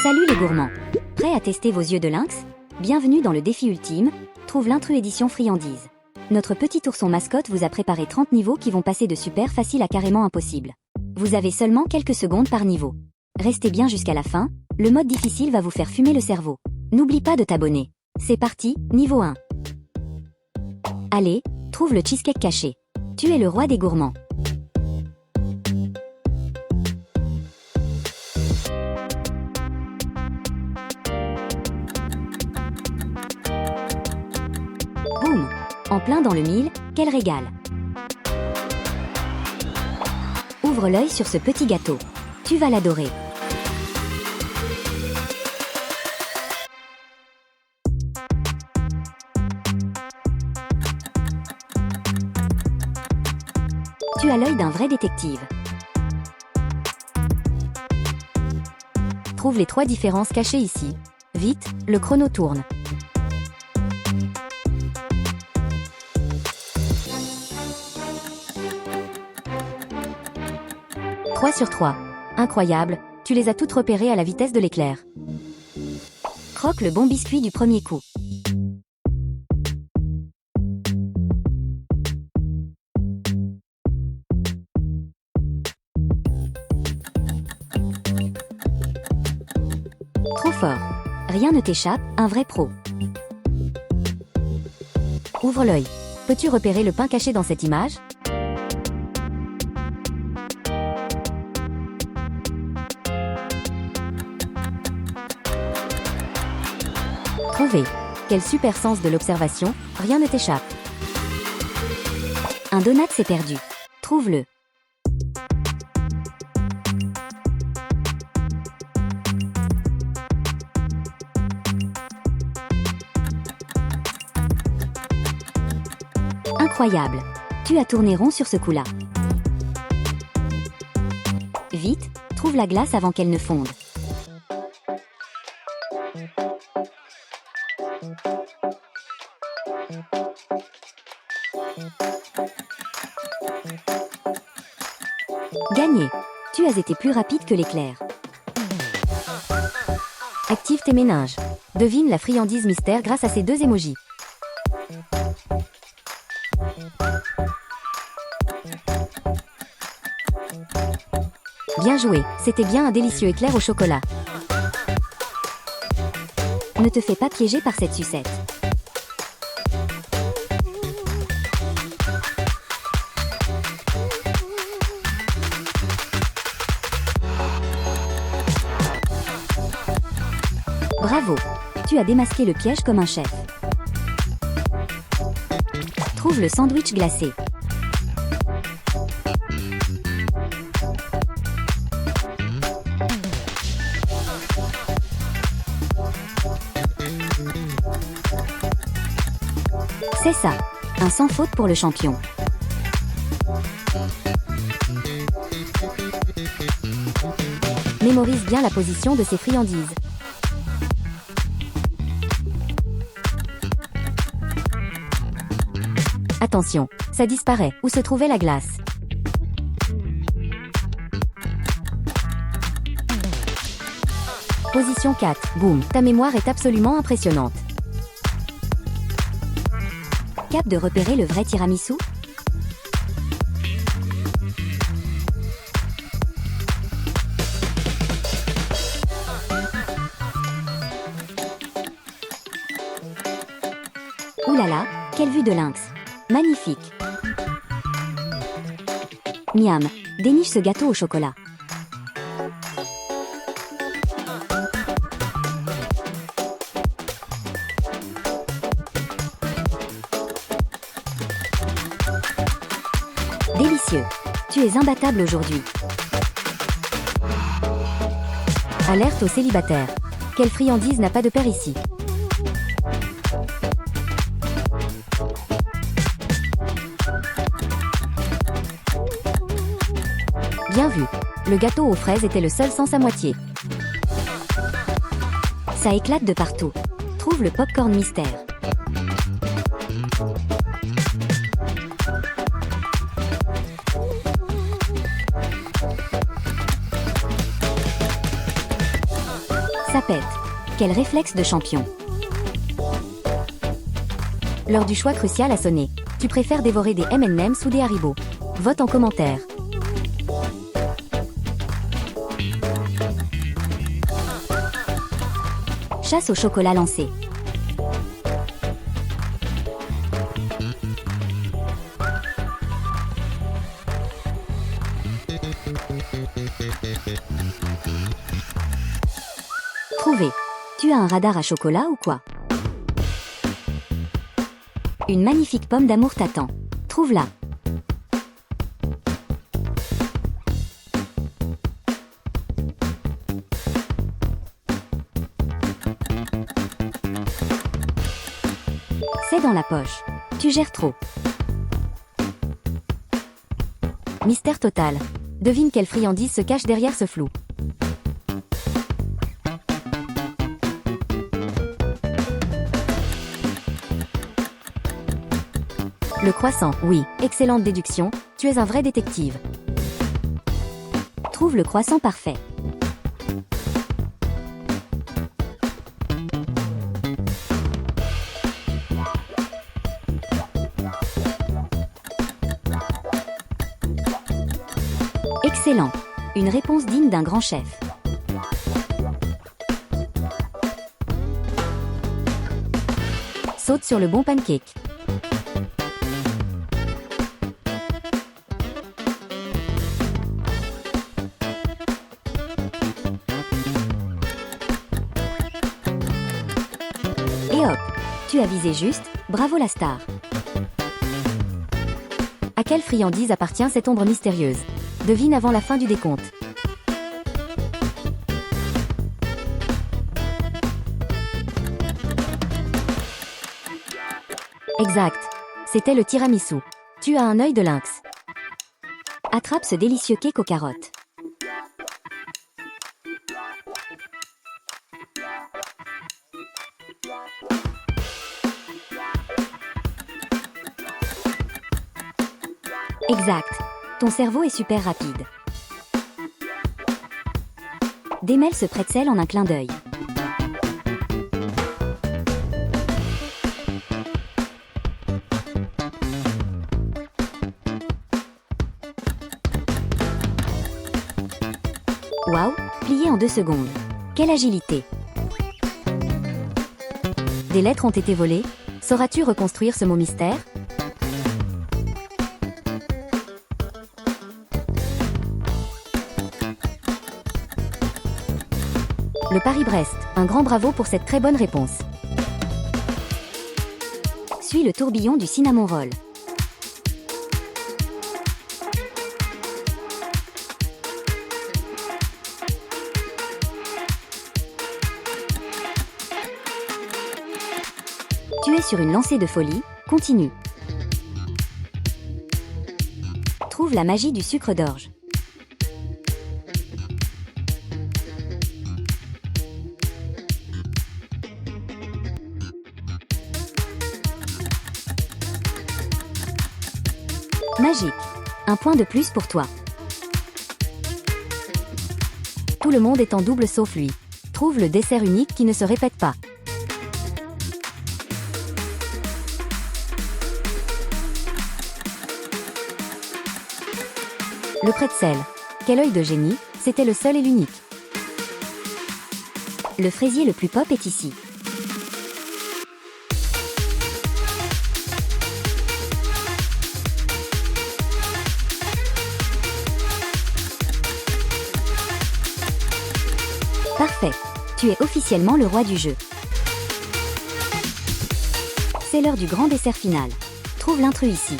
Salut les gourmands! Prêts à tester vos yeux de lynx? Bienvenue dans le défi ultime, trouve l'intrus édition friandise. Notre petit ourson mascotte vous a préparé 30 niveaux qui vont passer de super facile à carrément impossible. Vous avez seulement quelques secondes par niveau. Restez bien jusqu'à la fin, le mode difficile va vous faire fumer le cerveau. N'oublie pas de t'abonner. C'est parti, niveau 1. Allez, trouve le cheesecake caché. Tu es le roi des gourmands. Boum! En plein dans le mille, quel régal! Ouvre l'œil sur ce petit gâteau. Tu vas l'adorer. Tu as l'œil d'un vrai détective. Trouve les 3 différences cachées ici. Vite, le chrono tourne. « 3 sur 3. Incroyable, tu les as toutes repérées à la vitesse de l'éclair. Croque le bon biscuit du premier coup. Trop fort. Rien ne t'échappe, un vrai pro. Ouvre l'œil. Peux-tu repérer le pain caché dans cette image? Trouvé. Quel super sens de l'observation, rien ne t'échappe. Un donut s'est perdu. Trouve-le. Incroyable. Tu as tourné rond sur ce coup-là. Vite, trouve la glace avant qu'elle ne fonde. Gagné. Tu as été plus rapide que l'éclair. Active tes méninges. Devine la friandise mystère grâce à ces 2 émojis. Bien joué, c'était bien un délicieux éclair au chocolat. Ne te fais pas piéger par cette sucette. Bravo! Tu as démasqué le piège comme un chef. Trouve le sandwich glacé. C'est ça, un sans faute pour le champion. Mémorise bien la position de ces friandises. Attention, ça disparaît. Où se trouvait la glace? Position 4. Boum, ta mémoire est absolument impressionnante. Cap de repérer le vrai tiramisu? Ouh là là, quelle vue de lynx! Magnifique! Miam, déniche ce gâteau au chocolat. Délicieux! Tu es imbattable aujourd'hui. Alerte aux célibataires. Quelle friandise n'a pas de père ici? Bien vu. Le gâteau aux fraises était le seul sans sa moitié. Ça éclate de partout. Trouve le popcorn mystère. Ça pète. Quel réflexe de champion. L'heure du choix crucial a sonné. Tu préfères dévorer des M&M's ou des Haribo? Vote en commentaire. Chasse au chocolat lancée. Trouvé. Tu as un radar à chocolat ou quoi? Une magnifique pomme d'amour t'attend. Trouve-la. C'est dans la poche. Tu gères trop. Mystère total. Devine quelle friandise se cache derrière ce flou. Le croissant, oui, excellente déduction, tu es un vrai détective. Trouve le croissant parfait. Excellent. Une réponse digne d'un grand chef. Saute sur le bon pancake. Et hop, tu as visé juste, bravo la star. À quelle friandise appartient cette ombre mystérieuse? Devine avant la fin du décompte. Exact. C'était le tiramisu. Tu as un œil de lynx. Attrape ce délicieux cake aux carottes. Exact. Ton cerveau est super rapide. Démêle ce pretzel en un clin d'œil. Waouh, plié en 2 secondes. Quelle agilité! Des lettres ont été volées. Sauras-tu reconstruire ce mot mystère? Le Paris-Brest, un grand bravo pour cette très bonne réponse. Suis le tourbillon du cinnamon roll. Tu es sur une lancée de folie, continue. Trouve la magie du sucre d'orge. Magique. Un point de plus pour toi. Tout le monde est en double sauf lui. Trouve le dessert unique qui ne se répète pas. Le pretzel. Quel œil de génie, c'était le seul et l'unique. Le fraisier le plus pop est ici. Parfait. Tu es officiellement le roi du jeu. C'est l'heure du grand dessert final. Trouve l'intrus ici.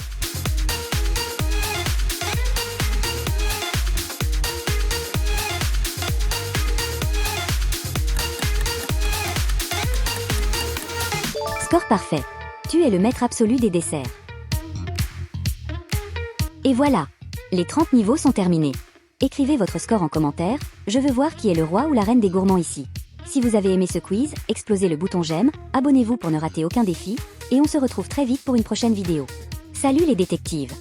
Score parfait. Tu es le maître absolu des desserts. Et voilà. Les 30 niveaux sont terminés. Écrivez votre score en commentaire, je veux voir qui est le roi ou la reine des gourmands ici. Si vous avez aimé ce quiz, explosez le bouton j'aime, abonnez-vous pour ne rater aucun défi, et on se retrouve très vite pour une prochaine vidéo. Salut les détectives!